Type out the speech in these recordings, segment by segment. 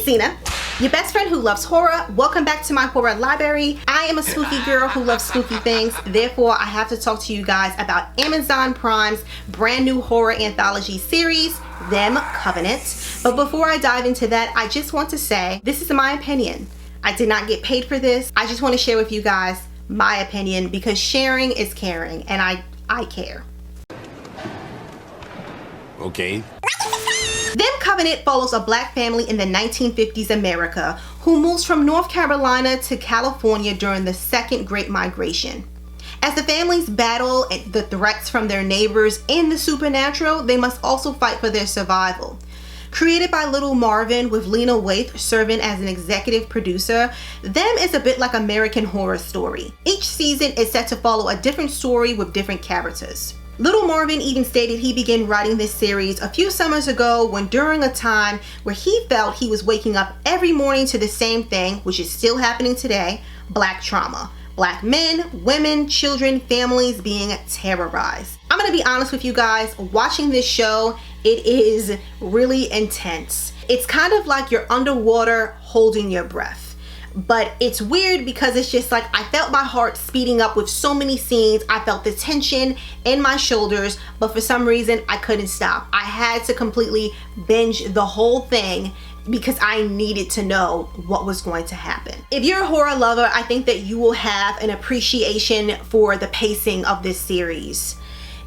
Cena, your best friend who loves horror. Welcome back to my horror library. I am a spooky girl who loves spooky things. Therefore, I have to talk to you guys about Amazon Prime's brand new horror anthology series, Them Covenant. But before I dive into that, I just want to say, this is my opinion. I did not get paid for this. I just want to share with you guys my opinion because sharing is caring, and I care. Okay. Them Covenant follows a black family in the 1950s America who moves from North Carolina to California during the Second Great Migration. As the families battle the threats from their neighbors and the supernatural, they must also fight for their survival. Created by Little Marvin with Lena Waithe serving as an executive producer, Them is a bit like American Horror Story. Each season is set to follow a different story with different characters. Little Marvin even stated he began writing this series a few summers ago when during a time where he felt he was waking up every morning to the same thing, which is still happening today, black trauma. Black men, women, children, families being terrorized. I'm gonna be honest with you guys, watching this show, it is really intense. It's kind of like you're underwater holding your breath. But it's weird because it's just like I felt my heart speeding up with so many scenes. I felt the tension in my shoulders, but for some reason I couldn't stop. I had to completely binge the whole thing because I needed to know what was going to happen. If you're a horror lover, I think that you will have an appreciation for the pacing of this series.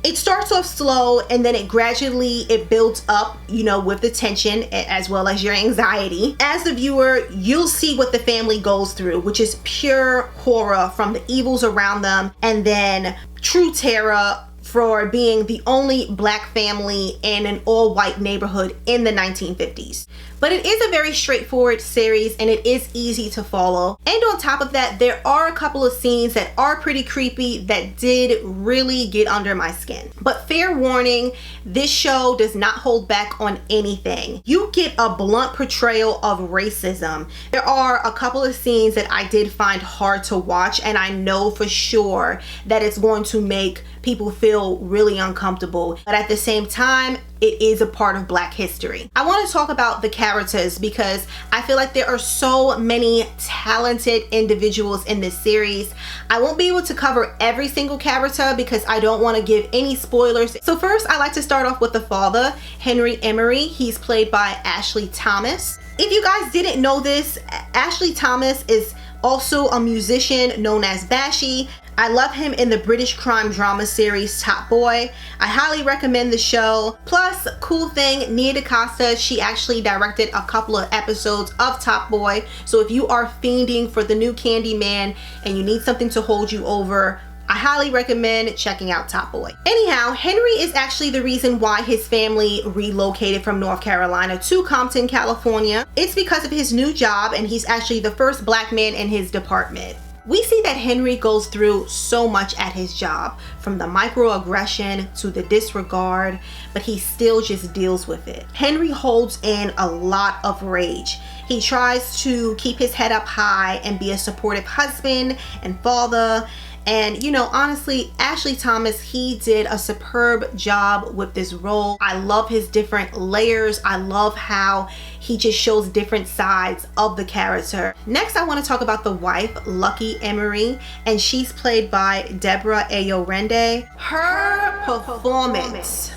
It starts off slow and then it gradually builds up, with the tension as well as your anxiety. As the viewer, you'll see what the family goes through, which is pure horror from the evils around them, and then true terror for being the only black family in an all-white neighborhood in the 1950s. But it is a very straightforward series and it is easy to follow. And on top of that, there are a couple of scenes that are pretty creepy that did really get under my skin. But fair warning, this show does not hold back on anything. You get a blunt portrayal of racism. There are a couple of scenes that I did find hard to watch, and I know for sure that it's going to make people feel really uncomfortable. But at the same time, it is a part of Black history. I want to talk about the characters because I feel like there are so many talented individuals in this series. I won't be able to cover every single character because I don't want to give any spoilers. So first, I like to start off with the father, Henry Emery. He's played by Ashley Thomas. If you guys didn't know this, Ashley Thomas is also a musician known as Bashy. I love him in the British crime drama series Top Boy. I highly recommend the show. Plus, cool thing, Nia DaCosta, she actually directed a couple of episodes of Top Boy. So if you are fiending for the new Candyman and you need something to hold you over, I highly recommend checking out Top Boy. Anyhow, Henry is actually the reason why his family relocated from North Carolina to Compton, California. It's because of his new job, and he's actually the first black man in his department. We see that Henry goes through so much at his job, from the microaggression to the disregard, but he still just deals with it. Henry holds in a lot of rage. He tries to keep his head up high and be a supportive husband and father. And honestly, Ashley Thomas, he did a superb job with this role. I love his different layers. I love how he just shows different sides of the character. Next, I want to talk about the wife, Lucky Emery, and she's played by Deborah Ayorende. Her performance,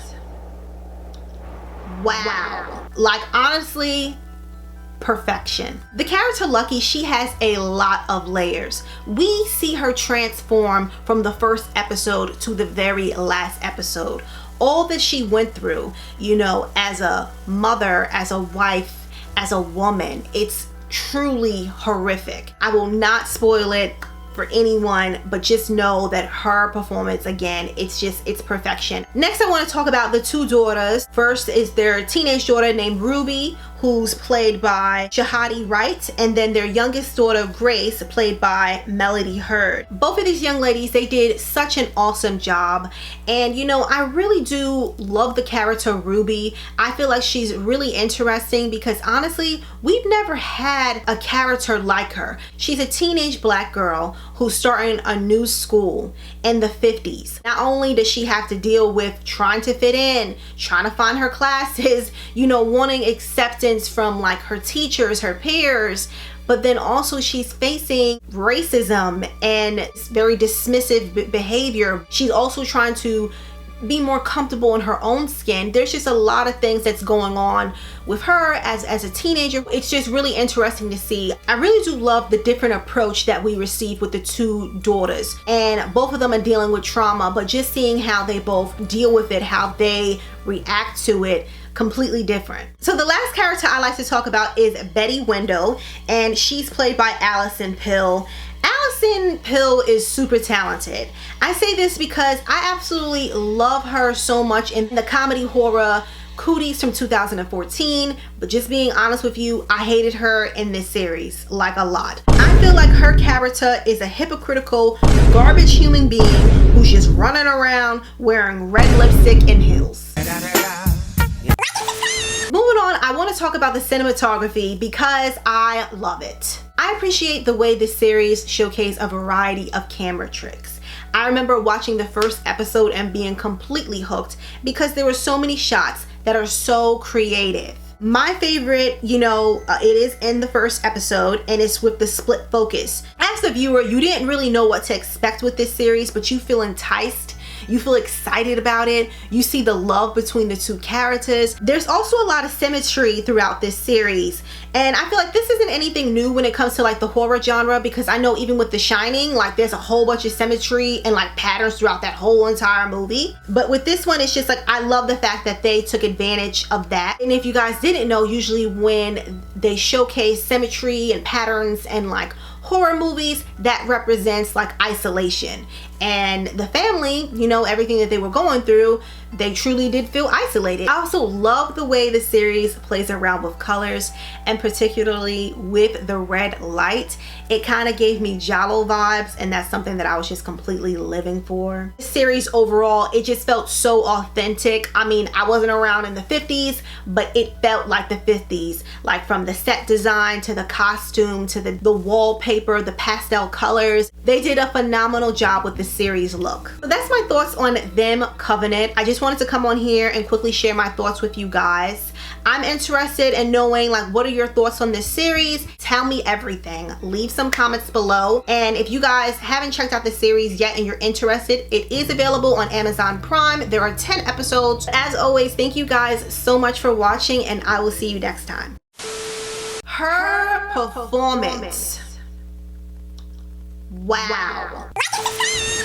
wow. Like, honestly, perfection. The character Lucky, she has a lot of layers. We see her transform from the first episode to the very last episode. All that she went through, as a mother, as a wife, as a woman, it's truly horrific. I will not spoil it for anyone, but just know that her performance, again, it's perfection. Next, I want to talk about the two daughters. First is their teenage daughter named Ruby, who's played by Shahadi Wright, and then their youngest daughter, Grace, played by Melody Hurd. Both of these young ladies, they did such an awesome job. And I really do love the character Ruby. I feel like she's really interesting because honestly, we've never had a character like her. She's a teenage black girl who's starting a new school in the 50s. Not only does she have to deal with trying to fit in, trying to find her classes, wanting acceptance distance from like her teachers, her peers, but then also she's facing racism and very dismissive behavior. She's also trying to be more comfortable in her own skin. There's just a lot of things that's going on with her as a teenager. It's just really interesting to see. I really do love the different approach that we received with the two daughters, and both of them are dealing with trauma, but just seeing how they both deal with it, how they react to it, completely different. So the last character I like to talk about is Betty Window, and she's played by Allison Pill. Allison Pill is super talented. I say this because I absolutely love her so much in the comedy horror Cooties from 2014, but just being honest with you, I hated her in this series, like a lot. I feel like her character is a hypocritical, garbage human being who's just running around wearing red lipstick and heels. Moving on, I want to talk about the cinematography because I love it. I appreciate the way this series showcased a variety of camera tricks. I remember watching the first episode and being completely hooked because there were so many shots that are so creative. My favorite, it is in the first episode, and it's with the split focus. As a viewer, you didn't really know what to expect with this series, but you feel enticed. You feel excited about it. You see the love between the two characters. There's also a lot of symmetry throughout this series. And I feel like this isn't anything new when it comes to like the horror genre, because I know even with The Shining, like there's a whole bunch of symmetry and like patterns throughout that whole entire movie. But with this one, it's just like, I love the fact that they took advantage of that. And if you guys didn't know, usually when they showcase symmetry and patterns and like horror movies, that represents like isolation. And the family, everything that they were going through, they truly did feel isolated. I also love the way the series plays around with colors, and particularly with the red light. It kind of gave me Giallo vibes, and that's something that I was just completely living for. The series overall, it just felt so authentic. I mean, I wasn't around in the 50s, but it felt like the 50s, like from the set design to the costume to the wallpaper, the pastel colors. They did a phenomenal job with the series look. So that's my thoughts on Them Covenant. I just wanted to come on here and quickly share my thoughts with you guys. I'm interested in knowing, like, what are your thoughts on this series? Tell me everything. Leave some comments below. And if you guys haven't checked out the series yet and you're interested, it is available on Amazon Prime. There are 10 episodes. As always, thank you guys so much for watching, and I will see you next time. Her performance. Wow.